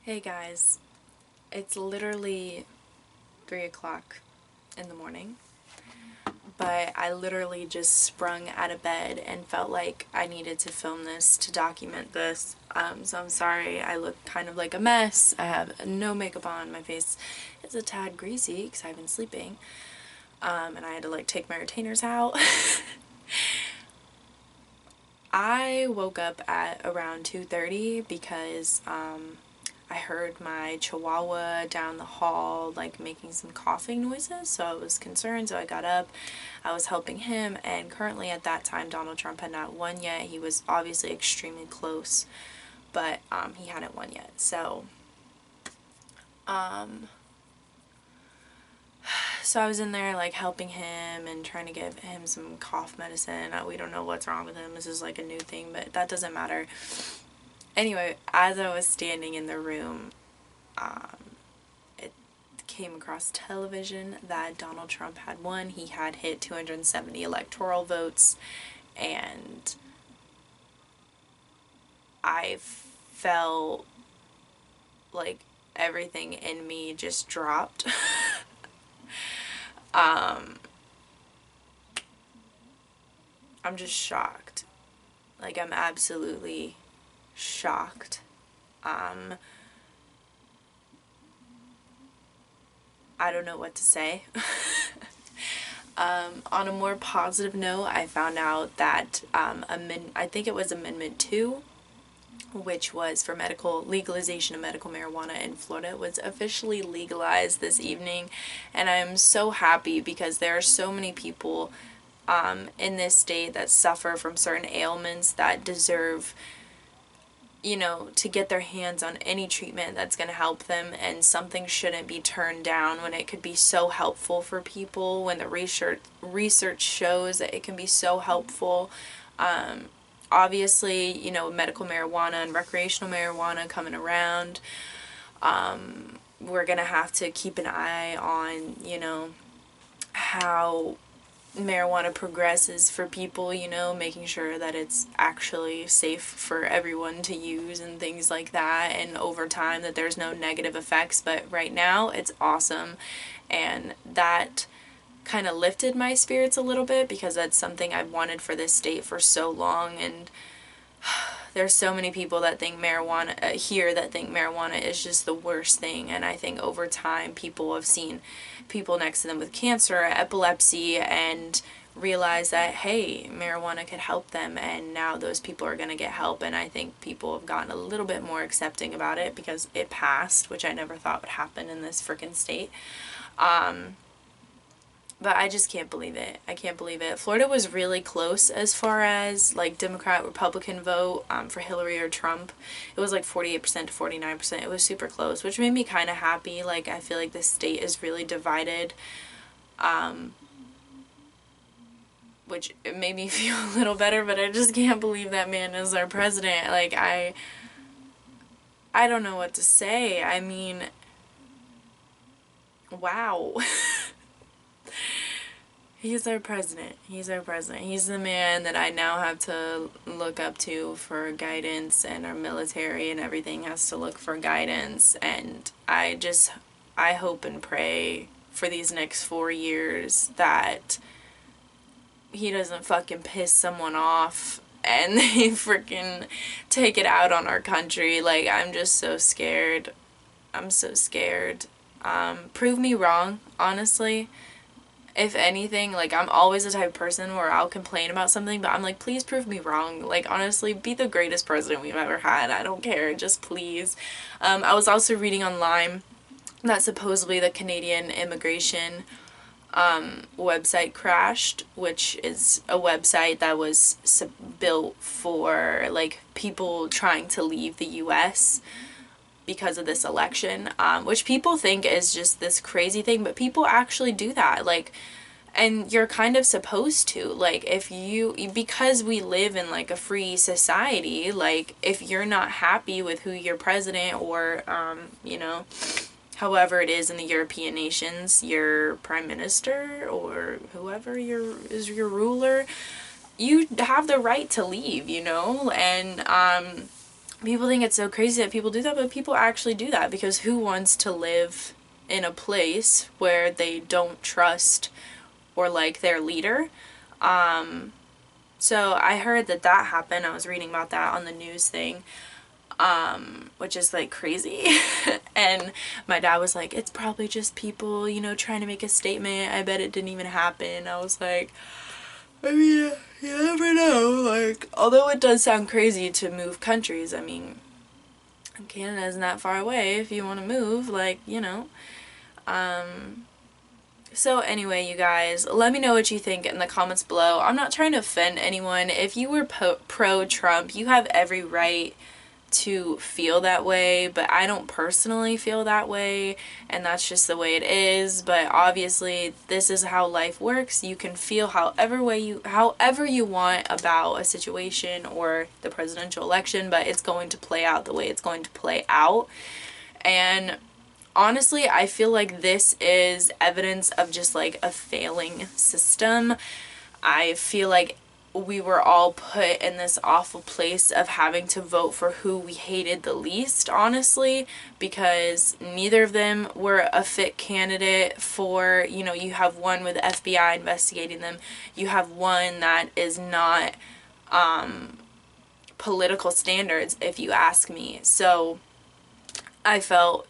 Hey guys, it's literally 3 o'clock in the morning, but I literally just sprung out of bed and felt like I needed to film this to document this. So I'm sorry I look kind of like a mess. I have no makeup on. My face is a tad greasy because I've been sleeping. And I had to like take my retainers out. I woke up at around 2:30 because I heard my chihuahua down the hall like making some coughing noises, so I was concerned. So I got up, I was helping him, and currently at that time Donald Trump had not won yet. He was obviously extremely close, but he hadn't won yet. So I was in there like helping him and trying to give him some cough medicine. We don't know what's wrong with him. This is like a new thing, but that doesn't matter. Anyway, as I was standing in the room, it came across television that Donald Trump had won. He had hit 270 electoral votes, and I felt like everything in me just dropped. I'm just shocked. Like, I'm absolutely shocked. I don't know what to say. On a more positive note, I found out that I think it was Amendment 2, which was for medical legalization of medical marijuana in Florida, was officially legalized this evening. And I'm so happy because there are so many people in this state that suffer from certain ailments that deserve, to get their hands on any treatment that's going to help them, and something shouldn't be turned down when it could be so helpful for people, when the research shows that it can be so helpful. Obviously, medical marijuana and recreational marijuana coming around, we're going to have to keep an eye on, how marijuana progresses for people, making sure that it's actually safe for everyone to use and things like that, and over time that there's no negative effects. But right now it's awesome, and that kind of lifted my spirits a little bit because that's something I've wanted for this state for so long. And there's so many people that think marijuana here that think marijuana is just the worst thing, and I think over time people have seen people next to them with cancer, epilepsy, and realize that hey, marijuana could help them, and now those people are going to get help. And I think people have gotten a little bit more accepting about it because it passed, which I never thought would happen in this freaking state. But I just can't believe it. I can't believe it. Florida was really close as far as like Democrat Republican vote for Hillary or Trump. It was like 48% to 49%. It was super close, which made me kind of happy. Like, I feel like the state is really divided, which it made me feel a little better. But I just can't believe that man is our president. Like, I don't know what to say. I mean, wow. He's our president. He's our president. He's the man that I now have to look up to for guidance, and our military and everything has to look for guidance. And I hope and pray for these next 4 years that he doesn't fucking piss someone off and they freaking take it out on our country. Like, I'm just so scared. I'm so scared. Prove me wrong, honestly. If anything, like, I'm always the type of person where I'll complain about something, but I'm like, please prove me wrong. Like, honestly, be the greatest president we've ever had. I don't care. Just please. I was also reading online that supposedly the Canadian immigration website crashed, which is a website that was built for, like, people trying to leave the US because of this election, which people think is just this crazy thing, but people actually do that. Like, and you're kind of supposed to, like, if you, because we live in like a free society, like, if you're not happy with who your president or however it is in the European nations, your prime minister or whoever is your ruler, you have the right to leave, and people think it's so crazy that people do that, but people actually do that, because who wants to live in a place where they don't trust or like their leader? So I heard that that happened. I was reading about that on the news thing, which is like crazy. And my dad was like, it's probably just people, you know, trying to make a statement. I bet it didn't even happen. I was like, I mean, you never know. Like, although it does sound crazy to move countries, I mean, Canada isn't that far away if you want to move, like, you know. So anyway, you guys, let me know what you think in the comments below. I'm not trying to offend anyone. If you were pro-Trump, you have every right to feel that way, but I don't personally feel that way, and that's just the way it is. But obviously this is how life works. You can feel however you want about a situation or the presidential election, but it's going to play out the way it's going to play out. And honestly, I feel like this is evidence of just like a failing system. I feel like we were all put in this awful place of having to vote for who we hated the least, honestly, because neither of them were a fit candidate for, you know, you have one with the FBI investigating them, you have one that is not political standards, if you ask me. So I felt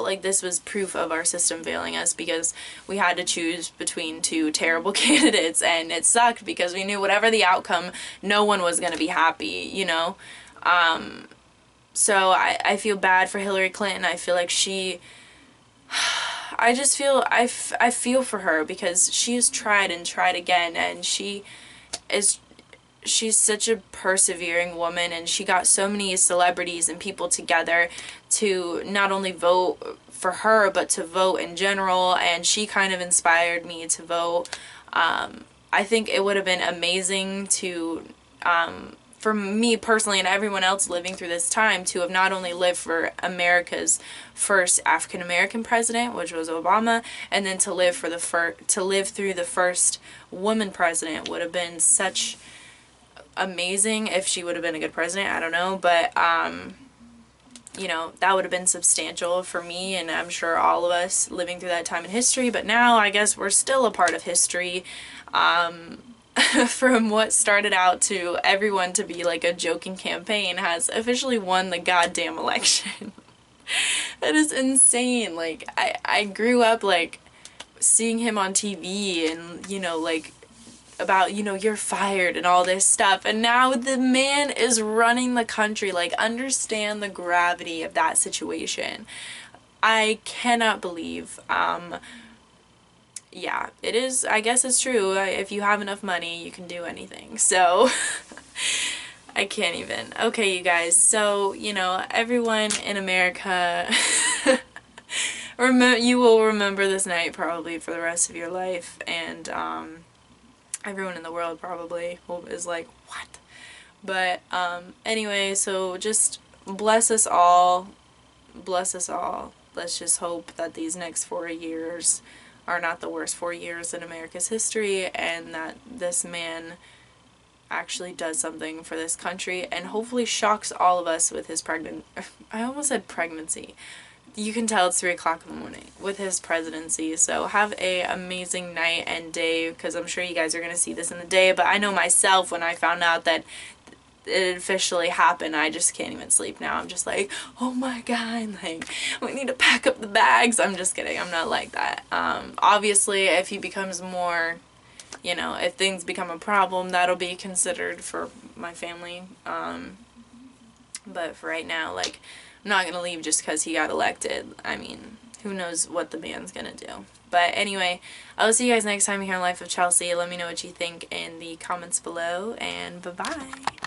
like this was proof of our system failing us, because we had to choose between two terrible candidates, and it sucked because we knew whatever the outcome, no one was going to be happy, you know? So I feel bad for Hillary Clinton. I feel like I just feel, I feel for her, because she has tried and tried again, and she's such a persevering woman, and she got so many celebrities and people together to not only vote for her, but to vote in general, and she kind of inspired me to vote. I think it would have been amazing to, for me personally and everyone else living through this time, to have not only lived for America's first African-American president, which was Obama, and then to live through the first woman president would have been such amazing. If she would have been a good president, I don't know, but you know, that would have been substantial for me, and I'm sure all of us living through that time in history. But now I guess we're still a part of history, from what started out to everyone to be like a joking campaign, has officially won the goddamn election. That is insane. Like, I grew up like seeing him on TV, and you know, like, about, you know, you're fired and all this stuff, and now the man is running the country. Like, understand the gravity of that situation. I cannot believe, yeah, it is, I guess it's true, if you have enough money, you can do anything, so, I can't even. Okay, you guys, so, you know, everyone in America, you will remember this night probably for the rest of your life, and, everyone in the world probably is like, what? But anyway, so just bless us all. Bless us all. Let's just hope that these next 4 years are not the worst 4 years in America's history, and that this man actually does something for this country, and hopefully shocks all of us with his I almost said pregnancy. You can tell it's 3 o'clock in the morning with his presidency. So have a amazing night and day, because I'm sure you guys are going to see this in the day. But I know myself, when I found out that it officially happened, I just can't even sleep now. I'm just like, oh my god, like, we need to pack up the bags. I'm just kidding. I'm not like that. Obviously, if he becomes more, you know, if things become a problem, that'll be considered for my family. But for right now, like, I'm not going to leave just because he got elected. I mean, who knows what the man's going to do. But anyway, I'll see you guys next time here on Life of Chelsea. Let me know what you think in the comments below, and bye-bye.